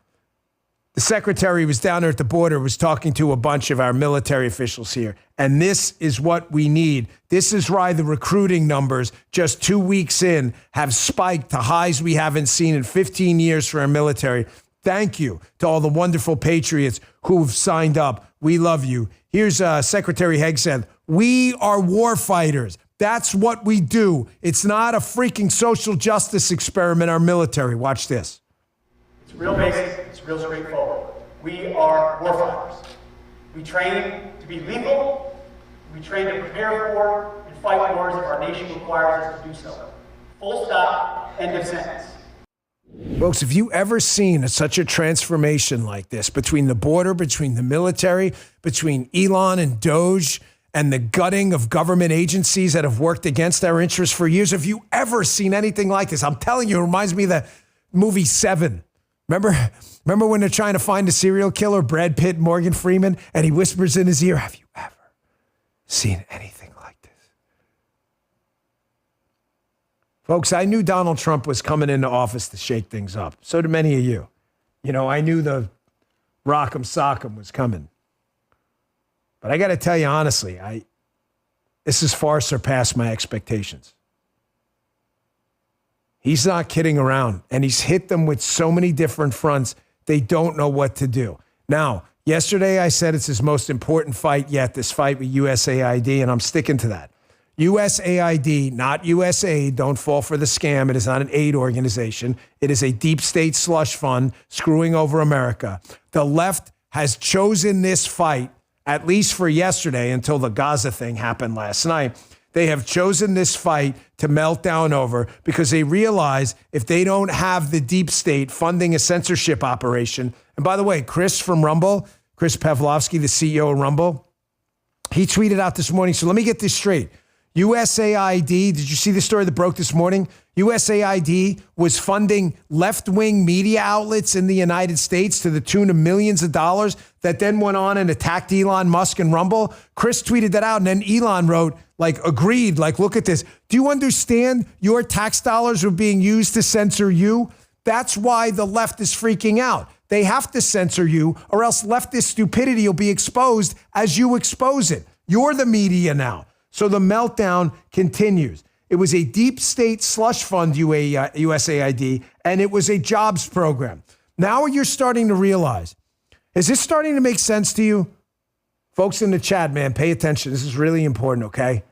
the secretary was down there at the border, was talking to a bunch of our military officials here. And this is what we need. This is why the recruiting numbers just 2 weeks in have spiked to highs we haven't seen in 15 years for our military. Thank you to all the wonderful patriots who've signed up. We love you. Here's Secretary Hegseth. We are war fighters. That's what we do. It's not a freaking social justice experiment, our military. Watch this. It's real basic. It's real straightforward. We are warfighters. We train to be lethal. We train to prepare for and fight wars if our nation requires us to do so. Full stop. End of sentence. Folks, have you ever seen such a transformation like this between the border, between the military, between Elon and Doge, and the gutting of government agencies that have worked against our interests for years? Have you ever seen anything like this? I'm telling you, it reminds me of the movie Seven. Remember when they're trying to find a serial killer, Brad Pitt, Morgan Freeman, and he whispers in his ear, have you ever seen anything like this? Folks, I knew Donald Trump was coming into office to shake things up. So did many of you. You know, I knew the rock'em sock'em was coming. But I got to tell you honestly, this has far surpassed my expectations. He's not kidding around, and he's hit them with so many different fronts, they don't know what to do. Now, yesterday I said it's his most important fight yet, this fight with USAID, and I'm sticking to that. USAID, not USAID, don't fall for the scam. It is not an aid organization. It is a deep state slush fund screwing over America. The left has chosen this fight, at least for yesterday, until the Gaza thing happened last night. They have chosen this fight to melt down over because they realize if they don't have the deep state funding a censorship operation. And by the way, Chris from Rumble, Chris Pavlovsky, the CEO of Rumble, he tweeted out this morning. So let me get this straight. USAID, did you see the story that broke this morning? USAID was funding left-wing media outlets in the United States to the tune of millions of dollars that then went on and attacked Elon Musk and Rumble. Chris tweeted that out, and then Elon wrote, agreed, look at this. Do you understand your tax dollars are being used to censor you? That's why the left is freaking out. They have to censor you, or else leftist stupidity will be exposed as you expose it. You're the media now. So the meltdown continues. It was a deep state slush fund, USAID, and it was a jobs program. Now you're starting to realize, is this starting to make sense to you? Folks in the chat, man, pay attention. This is really important, okay?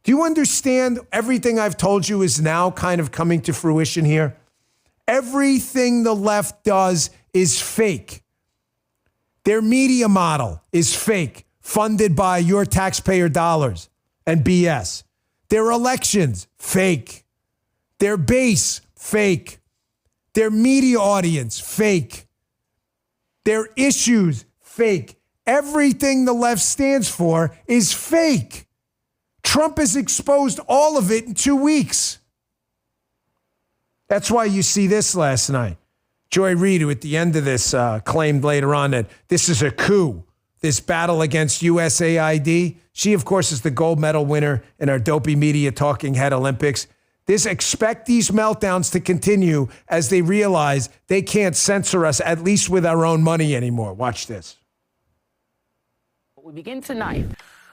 Do you understand everything I've told you is now kind of coming to fruition here? Everything the left does is fake. Their media model is fake, funded by your taxpayer dollars and BS. Their elections, fake. Their base, fake. Their media audience, fake. Their issues, fake. Everything the left stands for is fake. Trump has exposed all of it in 2 weeks. That's why you see this last night. Joy Reid, who at the end of this claimed later on that this is a coup, this battle against USAID. She, of course, is the gold medal winner in our dopey media talking head Olympics. Expect these meltdowns to continue as they realize they can't censor us, at least with our own money anymore. Watch this. We begin tonight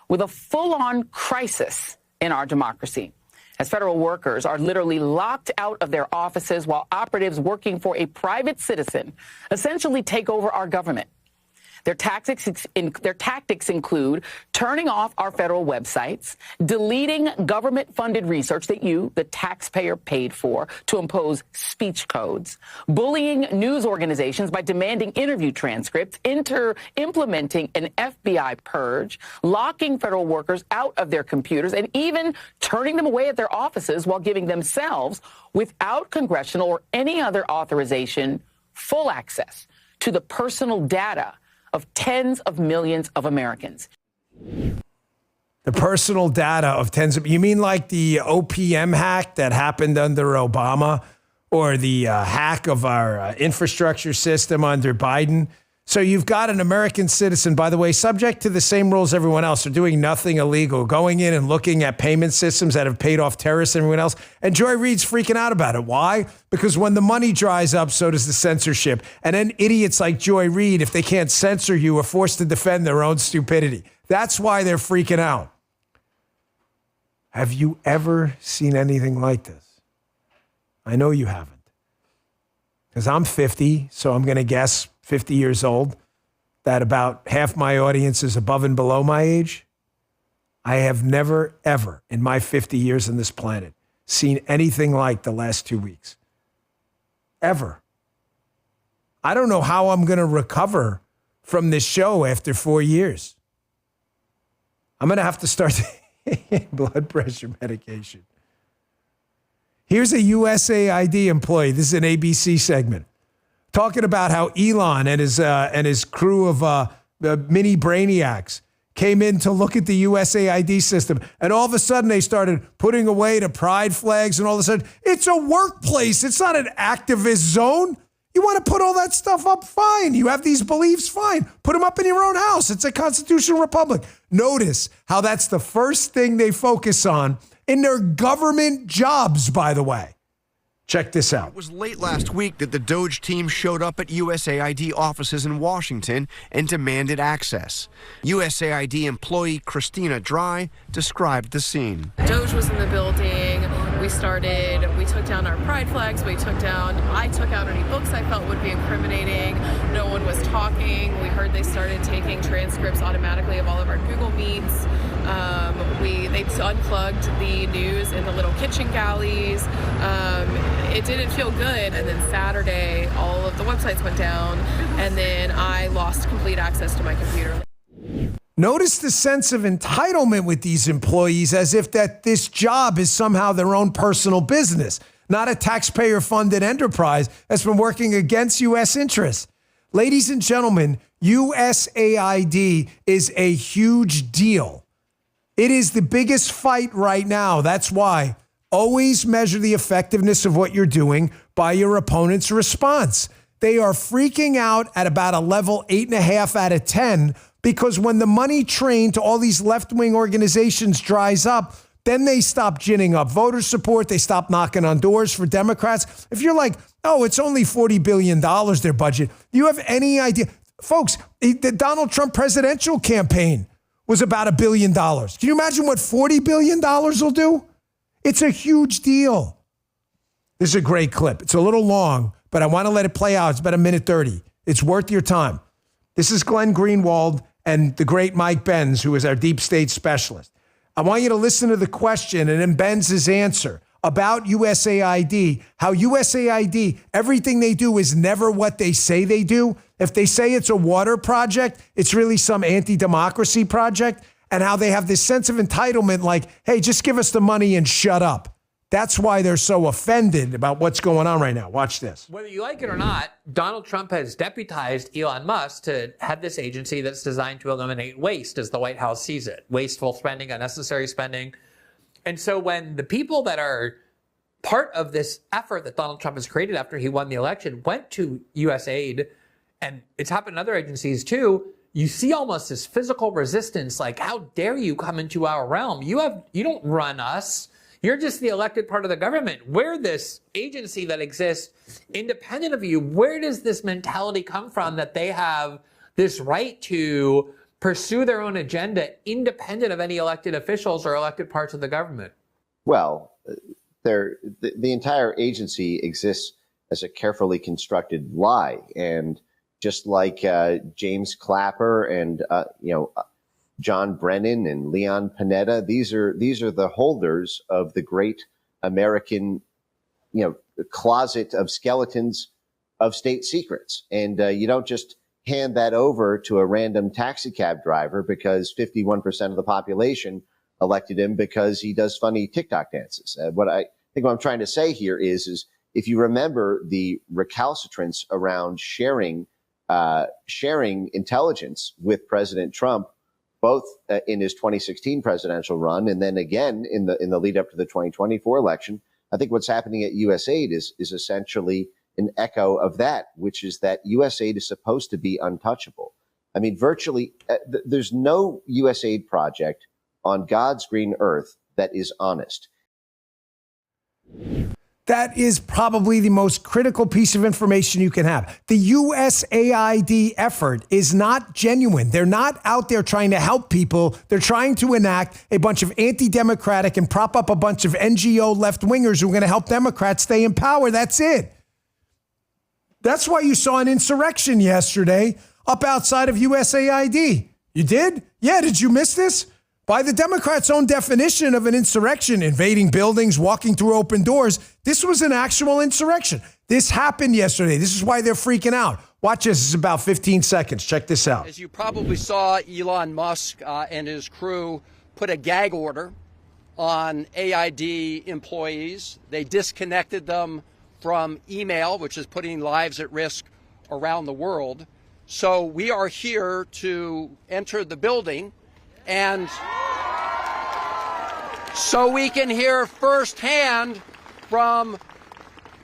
with a full-on crisis in our democracy, as federal workers are literally locked out of their offices while operatives working for a private citizen essentially take over our government. Their tactics include turning off our federal websites, deleting government-funded research that you, the taxpayer, paid for to impose speech codes, bullying news organizations by demanding interview transcripts, implementing an FBI purge, locking federal workers out of their computers, and even turning them away at their offices while giving themselves, without congressional or any other authorization, full access to the personal data of tens of millions of Americans. The personal data of tens of, you mean like the OPM hack that happened under Obama, or the hack of our infrastructure system under Biden? So you've got an American citizen, by the way, subject to the same rules everyone else, are doing nothing illegal, going in and looking at payment systems that have paid off terrorists and everyone else. And Joy Reid's freaking out about it. Why? Because when the money dries up, so does the censorship. And then idiots like Joy Reid, if they can't censor you, are forced to defend their own stupidity. That's why they're freaking out. Have you ever seen anything like this? I know you haven't. Because I'm 50, so I'm going to guess 50 years old, that about half my audience is above and below my age. I have never, ever, in my 50 years on this planet, seen anything like the last 2 weeks. Ever. I don't know how I'm going to recover from this show after 4 years. I'm going to have to start taking blood pressure medication. Here's a USAID employee. This is an ABC segment, talking about how Elon and his crew of mini brainiacs came in to look at the USAID system. And all of a sudden they started putting away the pride flags, and all of a sudden it's a workplace. It's not an activist zone. You want to put all that stuff up? Fine. You have these beliefs? Fine. Put them up in your own house. It's a constitutional republic. Notice how that's the first thing they focus on in their government jobs, by the way. Check this out. It was late last week that the Doge team showed up at USAID offices in Washington and demanded access. USAID employee Christina Dry described the scene. Doge was in the building. We took down our pride flags. I took out any books I felt would be incriminating. No one was talking. We heard they started taking transcripts automatically of all of our Google Meets. They unplugged the news in the little kitchen galleys. It didn't feel good. And then Saturday, all of the websites went down, and then I lost complete access to my computer. Notice the sense of entitlement with these employees, as if that this job is somehow their own personal business, not a taxpayer-funded enterprise that's been working against U.S. interests. Ladies and gentlemen, USAID is a huge deal. It is the biggest fight right now. That's why always measure the effectiveness of what you're doing by your opponent's response. They are freaking out at about a level 8.5 out of 10, because when the money train to all these left-wing organizations dries up, then they stop ginning up voter support. They stop knocking on doors for Democrats. If you're like, oh, it's only $40 billion, their budget, do you have any idea? Folks, the Donald Trump presidential campaign was about $1 billion. Can you imagine what $40 billion will do? It's a huge deal. This is a great clip. It's a little long, but I want to let it play out. It's about 1:30. It's worth your time. This is Glenn Greenwald and the great Mike Benz, who is our deep state specialist. I want you to listen to the question and then Benz's answer about USAID, how USAID, everything they do is never what they say they do. If they say it's a water project, it's really some anti-democracy project, and how they have this sense of entitlement like, hey, just give us the money and shut up. That's why they're so offended about what's going on right now. Watch this. Whether you like it or not, Donald Trump has deputized Elon Musk to head this agency that's designed to eliminate waste, as the White House sees it. Wasteful spending, unnecessary spending. And so when the people that are part of this effort that Donald Trump has created after he won the election went to USAID, and it's happened in other agencies too, you see almost this physical resistance, like, how dare you come into our realm? You don't run us. You're just the elected part of the government. We're this agency that exists independent of you. Where does this mentality come from that they have this right to pursue their own agenda independent of any elected officials or elected parts of the government? Well, the entire agency exists as a carefully constructed lie. And just like James Clapper and John Brennan and Leon Panetta, these are the holders of the great American, closet of skeletons of state secrets. And you don't just hand that over to a random taxi cab driver because 51% of the population elected him because he does funny TikTok dances. What I'm trying to say here is if you remember the recalcitrance around sharing intelligence with President Trump, both in his 2016 presidential run and then again in the lead up to the 2024 election, I think what's happening at USAID is essentially an echo of that, which is that USAID is supposed to be untouchable. I mean, virtually, there's no USAID project on God's green earth that is honest. That is probably the most critical piece of information you can have. The USAID effort is not genuine. They're not out there trying to help people. They're trying to enact a bunch of anti-democratic and prop up a bunch of NGO left-wingers who are going to help Democrats stay in power. That's it. That's why you saw an insurrection yesterday up outside of USAID. You did? Yeah, did you miss this? By the Democrats' own definition of an insurrection, invading buildings, walking through open doors, this was an actual insurrection. This happened yesterday. This is why they're freaking out. Watch this. This is about 15 seconds. Check this out. As you probably saw, Elon Musk and his crew put a gag order on AID employees. They disconnected them from email, which is putting lives at risk around the world. So we are here to enter the building and so we can hear firsthand from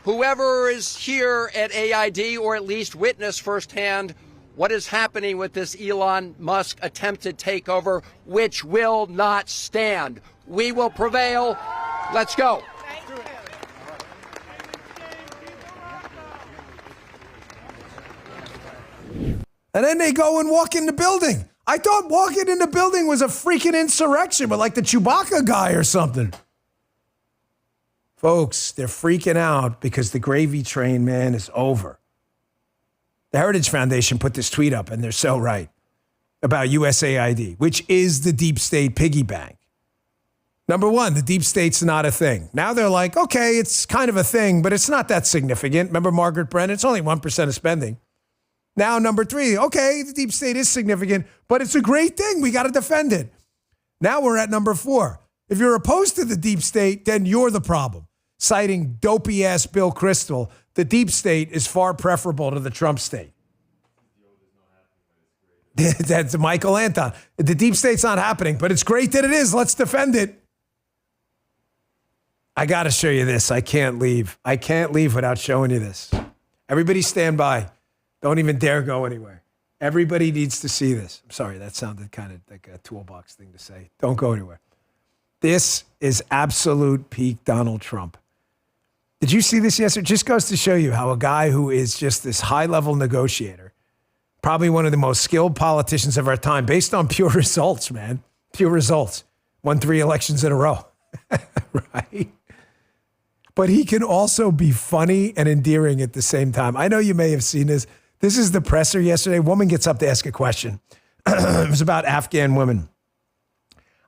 whoever is here at AID, or at least witness firsthand what is happening with this Elon Musk attempted takeover, which will not stand. We will prevail. Let's go. And then they go and walk in the building. I thought walking in the building was a freaking insurrection, but like the Chewbacca guy or something. Folks, they're freaking out because the gravy train, man, is over. The Heritage Foundation put this tweet up, and they're so right, about USAID, which is the deep state piggy bank. Number one, the deep state's not a thing. Now they're like, okay, it's kind of a thing, but it's not that significant. Remember Margaret Brennan? It's only 1% of spending. Now, number three, okay, the deep state is significant, but it's a great thing. We got to defend it. Now we're at number four. If you're opposed to the deep state, then you're the problem. Citing dopey-ass Bill Kristol, the deep state is far preferable to the Trump state. That's Michael Anton. The deep state's not happening, but it's great that it is. Let's defend it. I got to show you this. I can't leave. I can't leave without showing you this. Everybody stand by. Don't even dare go anywhere. Everybody needs to see this. I'm sorry, that sounded kind of like a toolbox thing to say. Don't go anywhere. This is absolute peak Donald Trump. Did you see this yesterday? It just goes to show you how a guy who is just this high-level negotiator, probably one of the most skilled politicians of our time, based on pure results, man. Pure results. Won 3 elections in a row. Right? But he can also be funny and endearing at the same time. I know you may have seen this. This is the presser yesterday. A woman gets up to ask a question. It was about Afghan women.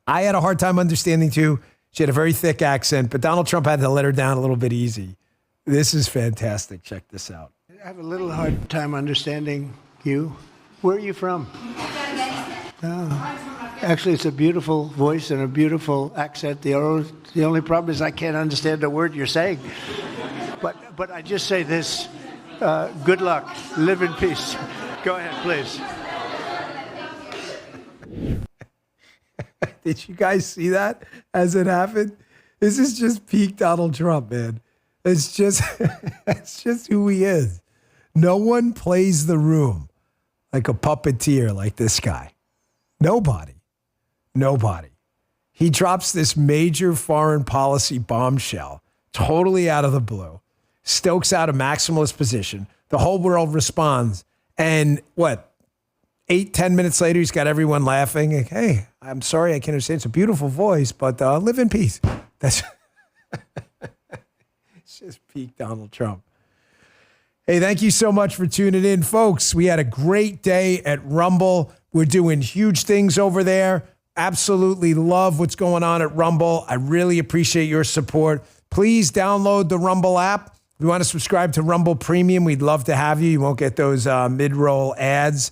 I had a hard time understanding too. She had a very thick accent, but Donald Trump had to let her down a little bit easy. This is fantastic. Check this out. I have a little hard time understanding you. Where are you from? Actually, it's a beautiful voice and a beautiful accent. The only problem is I can't understand a word you're saying. But I just say this. Good luck. Live in peace. Go ahead, please. Did you guys see that as it happened? This is just peak Donald Trump, man. It's just who he is. No one plays the room like a puppeteer like this guy. Nobody. He drops this major foreign policy bombshell totally out of the blue, stokes out a maximalist position. The whole world responds. And 8-10 minutes later, he's got everyone laughing. Like, hey, I'm sorry, I can't understand. It's a beautiful voice, but live in peace. That's it's just peak Donald Trump. Hey, thank you so much for tuning in, folks. We had a great day at Rumble. We're doing huge things over there. Absolutely love what's going on at Rumble. I really appreciate your support. Please download the Rumble app. If you want to subscribe to Rumble Premium, we'd love to have you. You won't get those mid-roll ads.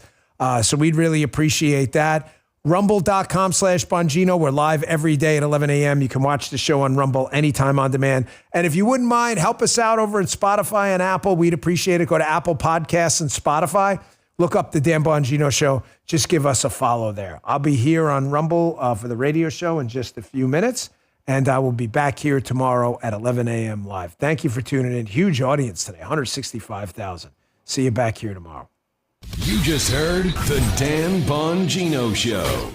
So we'd really appreciate that. Rumble.com/Bongino. We're live every day at 11 a.m. You can watch the show on Rumble anytime on demand. And if you wouldn't mind, help us out over at Spotify and Apple. We'd appreciate it. Go to Apple Podcasts and Spotify. Look up the Dan Bongino Show. Just give us a follow there. I'll be here on Rumble for the radio show in just a few minutes. And I will be back here tomorrow at 11 a.m. live. Thank you for tuning in. Huge audience today, 165,000. See you back here tomorrow. You just heard the Dan Bongino Show.